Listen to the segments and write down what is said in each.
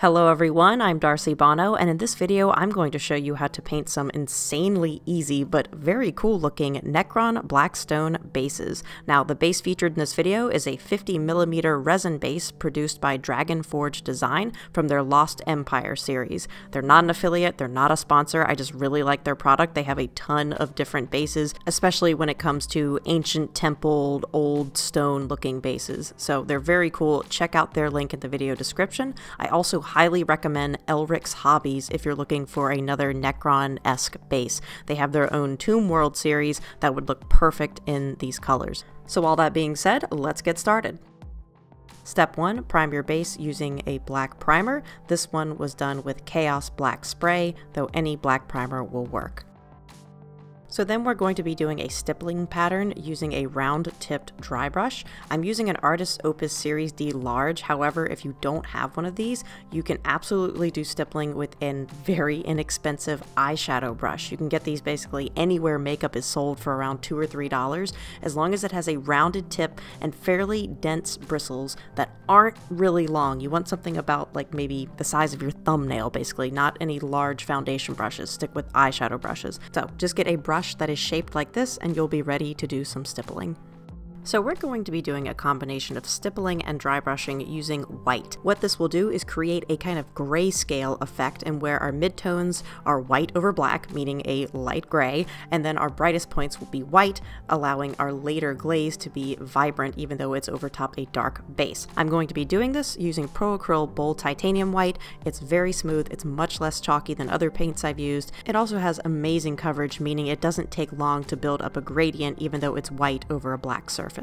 Hello everyone, I'm Darcy Bono, and in this video I'm going to show you how to paint some insanely easy but very cool looking Necron Blackstone bases. Now the base featured in this video is a 50mm resin base produced by Dragonforge Design from their Lost Empire series. They're not an affiliate, they're not a sponsor, I just really like their product. They have a ton of different bases, especially when it comes to ancient temple, old stone looking bases. So they're very cool. Check out their link in the video description. I also highly recommend ELRIK'S Hobbies if you're looking for another Necron-esque base. They have their own Tomb World series that would look perfect in these colors. So all that being said, let's get started. Step 1, prime your base using a black primer. This one was done with Chaos Black Spray, though any black primer will work. So then we're going to be doing a stippling pattern using a round-tipped dry brush. I'm using an Artist's Opus Series D large. However, if you don't have one of these, you can absolutely do stippling with a very inexpensive eyeshadow brush. You can get these basically anywhere makeup is sold for around $2 or $3, as long as it has a rounded tip and fairly dense bristles that aren't really long. You want something about like maybe the size of your thumbnail, basically, not any large foundation brushes. Stick with eyeshadow brushes. So just get a brush that is shaped like this and you'll be ready to do some stippling. So we're going to be doing a combination of stippling and dry brushing using white. What this will do is create a kind of grayscale effect, and where our midtones are white over black, meaning a light gray, and then our brightest points will be white, allowing our later glaze to be vibrant even though it's over top a dark base. I'm going to be doing this using ACRYL Bold Titanium White. It's very smooth, it's much less chalky than other paints I've used. It also has amazing coverage, meaning it doesn't take long to build up a gradient even though it's white over a black surface.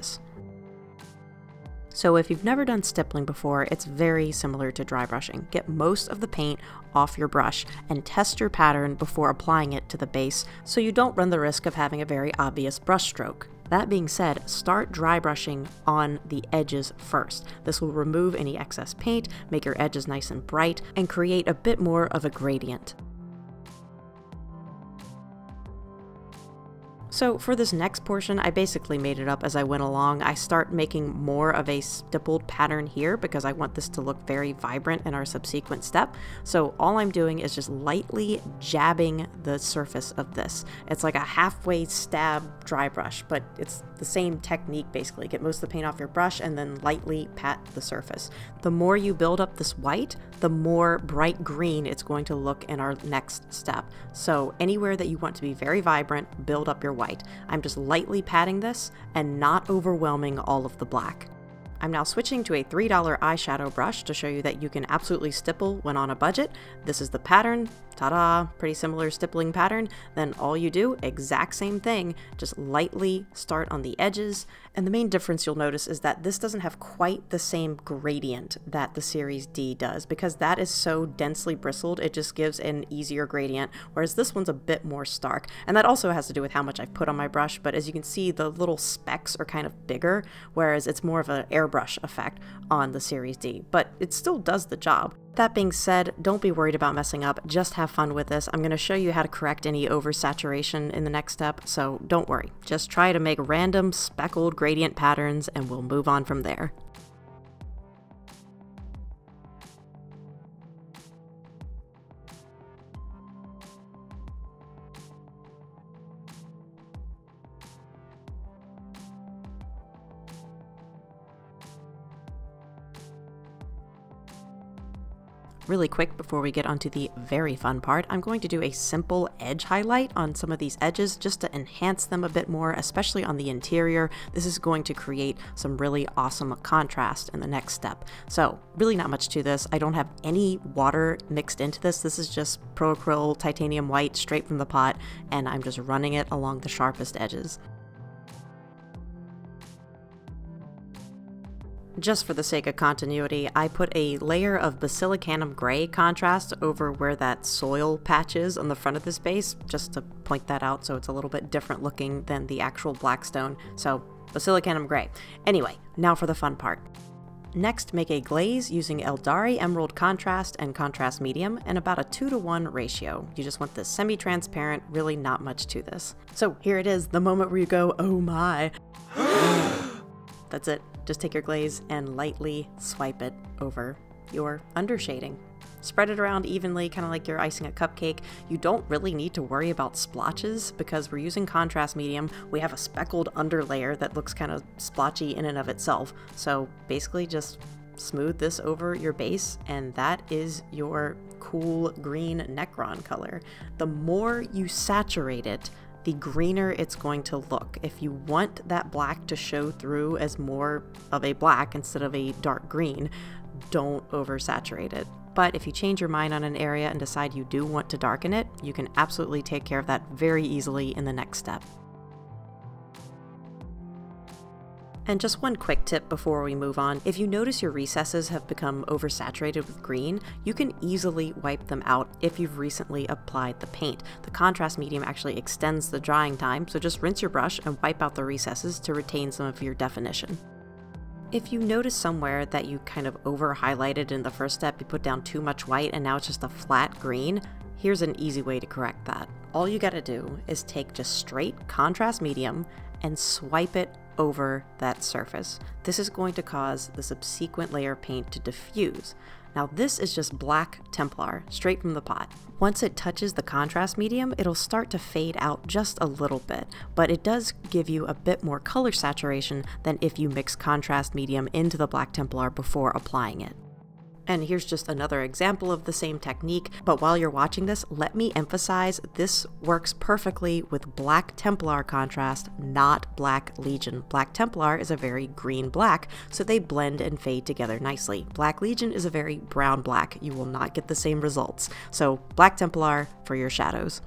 So if you've never done stippling before, it's very similar to dry brushing. Get most of the paint off your brush and test your pattern before applying it to the base so you don't run the risk of having a very obvious brush stroke. That being said, start dry brushing on the edges first. This will remove any excess paint, make your edges nice and bright, and create a bit more of a gradient. So for this next portion, I basically made it up as I went along. I start making more of a stippled pattern here because I want this to look very vibrant in our subsequent step. So all I'm doing is just lightly jabbing the surface of this. It's like a halfway stab dry brush, but it's the same technique basically. Get most of the paint off your brush and then lightly pat the surface. The more you build up this white, the more bright green it's going to look in our next step. So anywhere that you want to be very vibrant, build up your white. I'm just lightly patting this and not overwhelming all of the black. I'm now switching to a $3 eyeshadow brush to show you that you can absolutely stipple when on a budget. This is the pattern. Ta-da! Pretty similar stippling pattern. Then all you do, exact same thing, just lightly start on the edges. And the main difference you'll notice is that this doesn't have quite the same gradient that the Series D does, because that is so densely bristled, it just gives an easier gradient, whereas this one's a bit more stark. And that also has to do with how much I've put on my brush, but as you can see, the little specks are kind of bigger, whereas it's more of an airbrush effect on the Series D, but it still does the job. That being said, don't be worried about messing up, just have fun with this. I'm going to show you how to correct any oversaturation in the next step, so don't worry. Just try to make random speckled gradient patterns and we'll move on from there. Really quick before we get onto the very fun part, I'm going to do a simple edge highlight on some of these edges just to enhance them a bit more, especially on the interior. This is going to create some really awesome contrast in the next step. So really not much to this. I don't have any water mixed into this. This is just ACRYL Titanium White straight from the pot, and I'm just running it along the sharpest edges. Just for the sake of continuity, I put a layer of Basilicanum gray contrast over where that soil patch is on the front of this base, just to point that out so it's a little bit different looking than the actual Blackstone. So Basilicanum gray. Anyway, now for the fun part. Next, make a glaze using Aeldari Emerald Contrast and Contrast Medium in about a 2:1 ratio. You just want this semi-transparent, really not much to this. So here it is, the moment where you go, oh my. That's it. Just take your glaze and lightly swipe it over your undershading. Spread it around evenly, kind of like you're icing a cupcake. You don't really need to worry about splotches because we're using contrast medium. We have a speckled underlayer that looks kind of splotchy in and of itself. So basically just smooth this over your base, and that is your cool green Necron color. The more you saturate it, the greener it's going to look. If you want that black to show through as more of a black instead of a dark green, don't oversaturate it. But if you change your mind on an area and decide you do want to darken it, you can absolutely take care of that very easily in the next step. And just one quick tip before we move on, if you notice your recesses have become oversaturated with green, you can easily wipe them out if you've recently applied the paint. The contrast medium actually extends the drying time, so just rinse your brush and wipe out the recesses to retain some of your definition. If you notice somewhere that you kind of over-highlighted in the first step, you put down too much white and now it's just a flat green, here's an easy way to correct that. All you gotta do is take just straight contrast medium and swipe it over that surface. This is going to cause the subsequent layer of paint to diffuse. Now this is just black Templar, straight from the pot. Once it touches the contrast medium, it'll start to fade out just a little bit, but it does give you a bit more color saturation than if you mix contrast medium into the black Templar before applying it. And here's just another example of the same technique, but while you're watching this, let me emphasize this works perfectly with Black Templar contrast, not Black Legion. Black Templar is a very green-black, so they blend and fade together nicely. Black Legion is a very brown-black. You will not get the same results. So Black Templar for your shadows.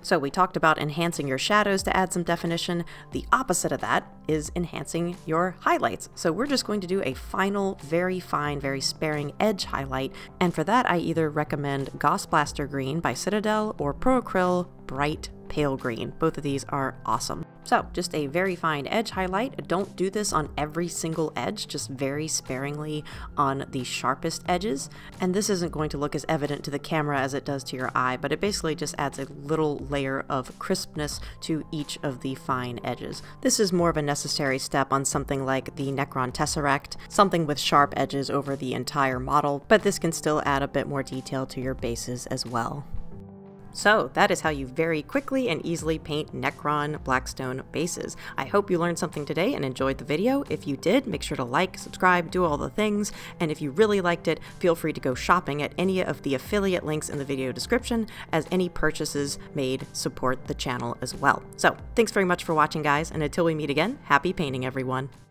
So we talked about enhancing your shadows to add some definition. The opposite of that is enhancing your highlights. So we're just going to do a final, very fine, very sparing edge highlight. And for that, I either recommend Gauss Blaster Green by Citadel or Pro Acryl Bright Pale Green. Both of these are awesome. So just a very fine edge highlight. Don't do this on every single edge, just very sparingly on the sharpest edges. And this isn't going to look as evident to the camera as it does to your eye, but it basically just adds a little layer of crispness to each of the fine edges. This is more of a necessary step on something like the Necron Tesseract, something with sharp edges over the entire model, but this can still add a bit more detail to your bases as well. So that is how you very quickly and easily paint Necron Blackstone bases. I hope you learned something today and enjoyed the video. If you did, make sure to like, subscribe, do all the things, and if you really liked it, feel free to go shopping at any of the affiliate links in the video description, as any purchases made support the channel as well. So thanks very much for watching, guys, and until we meet again, happy painting, everyone!